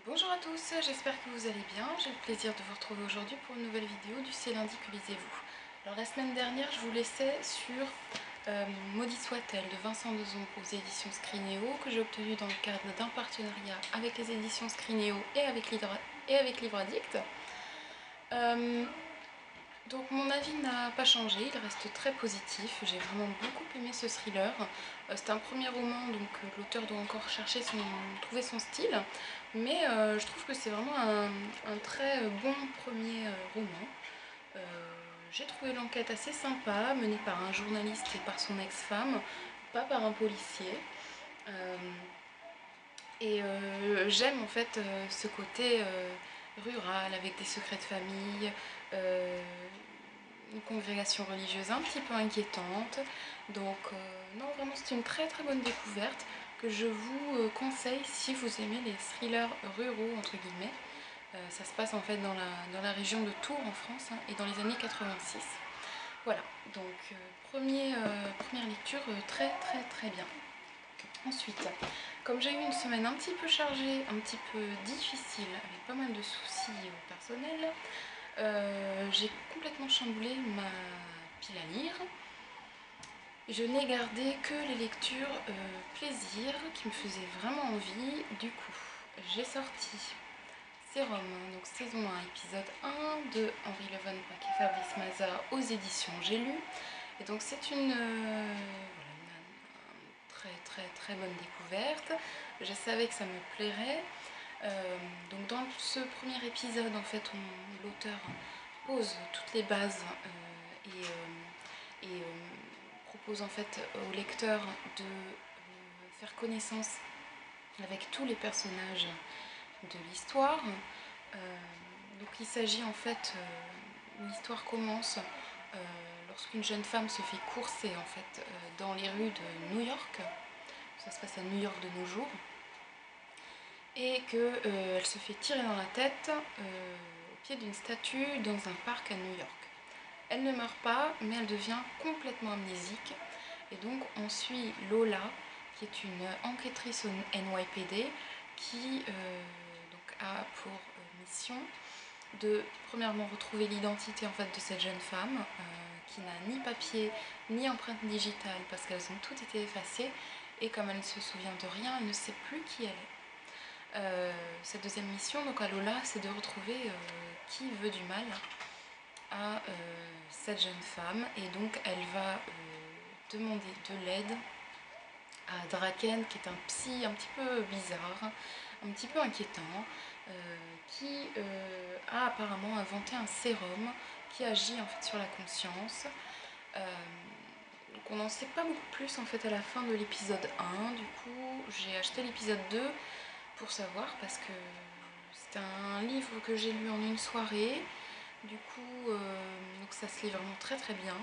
Bonjour à tous, j'espère que vous allez bien. J'ai le plaisir de vous retrouver aujourd'hui pour une nouvelle vidéo du C'est lundi que lisez-vous. Alors la semaine dernière, je vous laissais sur Maudit soit-elle de Vincent Dezombre aux éditions Scrinéo, que j'ai obtenu dans le cadre d'un partenariat avec les éditions Scrinéo et avec Livre Addict. Donc mon avis n'a pas changé, il reste très positif, j'ai vraiment beaucoup aimé ce thriller. C'est un premier roman, donc l'auteur doit encore trouver son style, mais je trouve que c'est vraiment un très bon premier roman. J'ai trouvé l'enquête assez sympa, menée par un journaliste et par son ex-femme, pas par un policier. J'aime en fait ce côté rural avec des secrets de famille, une congrégation religieuse un petit peu inquiétante. Donc non, vraiment c'est une très très bonne découverte que je vous conseille si vous aimez les thrillers ruraux entre guillemets. Ça se passe en fait dans la région de Tours en France et dans les années 86. Voilà, donc première lecture très très très bien. Ensuite, comme j'ai eu une semaine un petit peu chargée, un petit peu difficile, avec pas mal de soucis personnels, j'ai complètement chamboulé ma pile à lire. Je n'ai gardé que les lectures plaisir qui me faisaient vraiment envie. Du coup, j'ai sorti Sérum, donc saison 1, épisode 1 de Henri Levon et Fabrice Mazat aux éditions J'ai lu. Et donc c'est une très très très bonne découverte. Je savais que ça me plairait. Donc dans ce premier épisode, en fait, l'auteur pose toutes les bases et propose en fait au lecteur de faire connaissance avec tous les personnages de l'histoire. Donc il s'agit en fait, l'histoire commence lorsqu'une jeune femme se fait courser en fait dans les rues de New York. Ça se passe à New York de nos jours. Et qu'elle se fait tirer dans la tête au pied d'une statue dans un parc à New York. Elle ne meurt pas, mais elle devient complètement amnésique. Et donc on suit Lola, qui est une enquêtrice au NYPD, qui donc a pour mission de premièrement retrouver l'identité en fait de cette jeune femme qui n'a ni papier ni empreinte digitale parce qu'elles ont toutes été effacées, et comme elle ne se souvient de rien, elle ne sait plus qui elle est. Cette deuxième mission donc à Lola, c'est de retrouver qui veut du mal à cette jeune femme, et donc elle va demander de l'aide à Draken, qui est un psy un petit peu bizarre, un petit peu inquiétant, qui a apparemment inventé un sérum qui agit en fait sur la conscience. Donc on n'en sait pas beaucoup plus en fait à la fin de l'épisode 1. Du coup j'ai acheté l'épisode 2 pour savoir, parce que c'est un livre que j'ai lu en une soirée. Du coup donc ça se lit vraiment très très bien.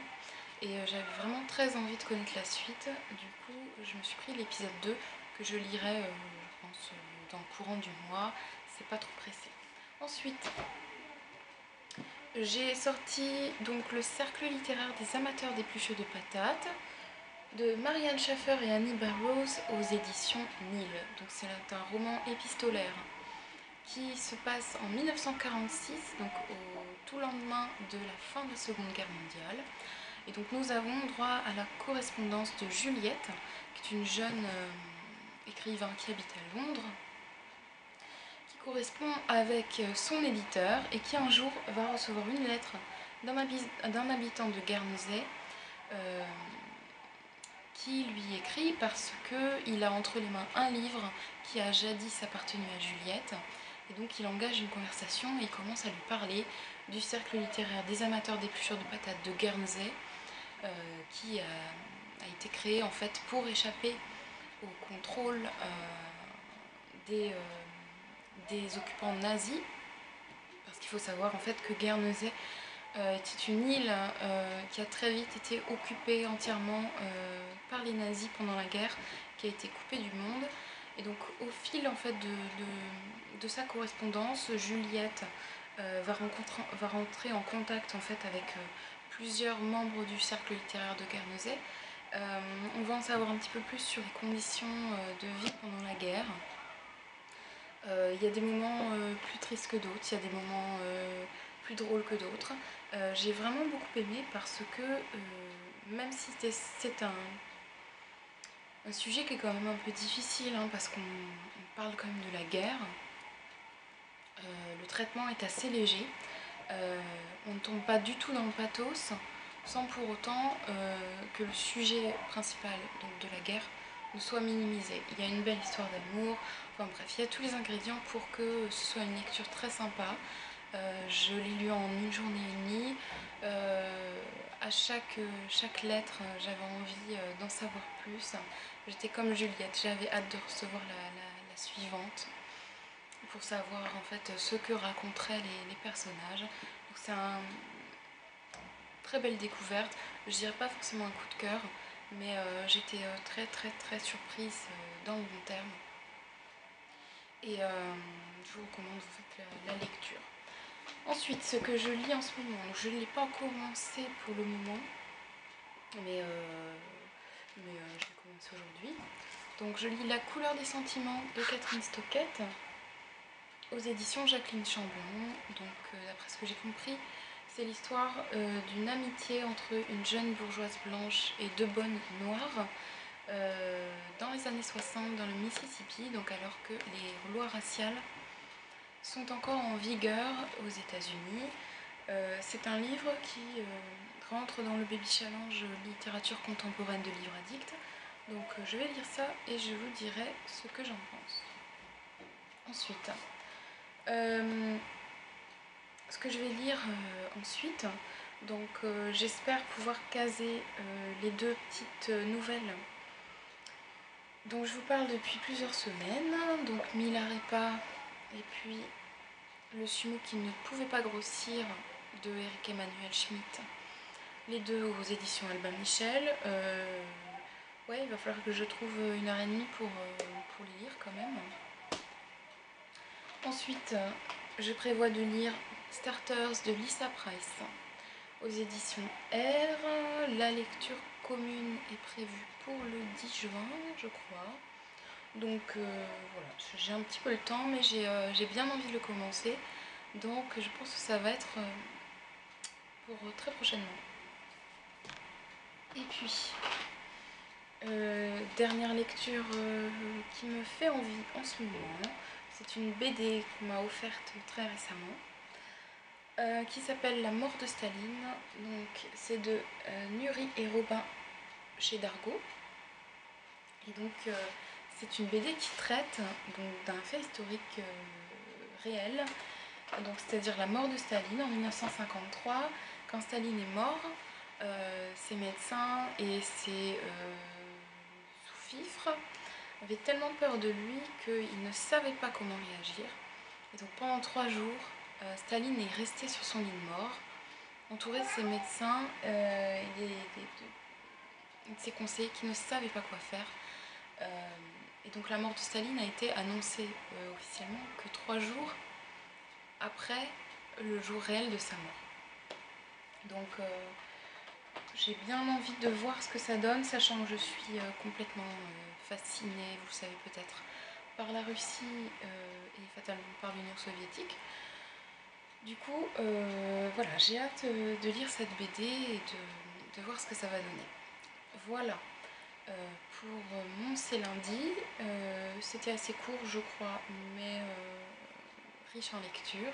Et j'avais vraiment très envie de connaître la suite. Du coup, je me suis pris l'épisode 2 que je lirai, je pense, dans le courant du mois. C'est pas trop pressé. Ensuite, j'ai sorti donc le cercle littéraire des amateurs d'épluchures de patates de Marianne Schaffer et Annie Barrows aux éditions Nil. Donc c'est un roman épistolaire qui se passe en 1946, donc au tout lendemain de la fin de la Seconde Guerre mondiale. Et donc nous avons droit à la correspondance de Juliette, qui est une jeune écrivain qui habite à Londres, qui correspond avec son éditeur et qui un jour va recevoir une lettre d'un habitant de Guernesey qui lui écrit parce qu'il a entre les mains un livre qui a jadis appartenu à Juliette. Et donc il engage une conversation et il commence à lui parler du cercle littéraire des amateurs d'épluchures de patates de Guernesey, qui a été créé en fait pour échapper au contrôle des occupants nazis, parce qu'il faut savoir en fait que Guernesey était une île qui a très vite été occupée entièrement par les nazis pendant la guerre, qui a été coupée du monde. Et donc au fil en fait de sa correspondance, Juliette va rentrer en contact en fait avec plusieurs membres du cercle littéraire de Guernesey. On va en savoir un petit peu plus sur les conditions de vie pendant la guerre. Il y a des moments plus tristes que d'autres, il y a des moments plus drôles que d'autres. J'ai vraiment beaucoup aimé parce que même si c'est un sujet qui est quand même un peu difficile, hein, parce qu'on parle quand même de la guerre, le traitement est assez léger. On ne tombe pas du tout dans le pathos, sans pour autant que le sujet principal, donc de la guerre, ne soit minimisé. Il y a une belle histoire d'amour, enfin bref, il y a tous les ingrédients pour que ce soit une lecture très sympa. Je l'ai lu en une journée et demie. À chaque lettre, j'avais envie d'en savoir plus. J'étais comme Juliette, j'avais hâte de recevoir la suivante pour savoir en fait ce que raconteraient les personnages. Donc c'est une très belle découverte. Je dirais pas forcément un coup de cœur, mais j'étais très surprise dans le bon terme. Et je vous recommande en fait la lecture. Ensuite, ce que je lis en ce moment, je ne l'ai pas commencé pour le moment, mais je vais commencer aujourd'hui. Donc je lis La couleur des sentiments de Catherine Stockett aux éditions Jacqueline Chamblon. Donc d'après ce que j'ai compris, c'est l'histoire d'une amitié entre une jeune bourgeoise blanche et deux bonnes noires dans les années 60 dans le Mississippi, donc alors que les lois raciales sont encore en vigueur aux États-Unis. C'est un livre qui rentre dans le Baby Challenge littérature contemporaine de Livre Addict. Donc je vais lire ça et je vous dirai ce que j'en pense. Ensuite, ce que je vais lire ensuite, donc j'espère pouvoir caser les deux petites nouvelles dont je vous parle depuis plusieurs semaines, donc Milarepa et puis Le sumo qui ne pouvait pas grossir de Eric Emmanuel Schmitt, les deux aux éditions Albin Michel. Ouais, il va falloir que je trouve 1h30 pour les lire quand même. Ensuite, je prévois de lire Starters de Lisa Price aux éditions R. La lecture commune est prévue pour le 10 juin, je crois. Donc voilà, j'ai un petit peu le temps, mais j'ai bien envie de le commencer. Donc je pense que ça va être pour très prochainement. Et puis, dernière lecture qui me fait envie en ce moment, c'est une BD qu'on m'a offerte très récemment, qui s'appelle La mort de Staline. Donc c'est de Nuri et Robin chez Dargaud. Et donc c'est une BD qui traite d'un fait historique réel, donc c'est-à-dire la mort de Staline en 1953. Quand Staline est mort, ses médecins et ses sous-fifres avaient tellement peur de lui qu'ils ne savaient pas comment réagir. Et donc pendant 3 jours, Staline est resté sur son lit de mort, entouré de ses médecins et de ses conseillers qui ne savaient pas quoi faire. Et donc la mort de Staline a été annoncée officiellement que 3 jours après le jour réel de sa mort. Donc j'ai bien envie de voir ce que ça donne, sachant que je suis complètement fascinée, vous le savez peut-être, par la Russie et fatalement par l'Union soviétique. Du coup, voilà, j'ai hâte de lire cette BD et de voir ce que ça va donner. Voilà pour mon C'est lundi. C'était assez court, je crois, mais riche en lecture.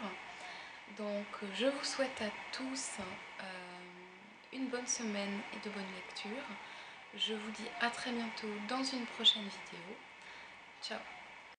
Donc, je vous souhaite à tous une bonne semaine et de bonnes lectures. Je vous dis à très bientôt dans une prochaine vidéo. Ciao!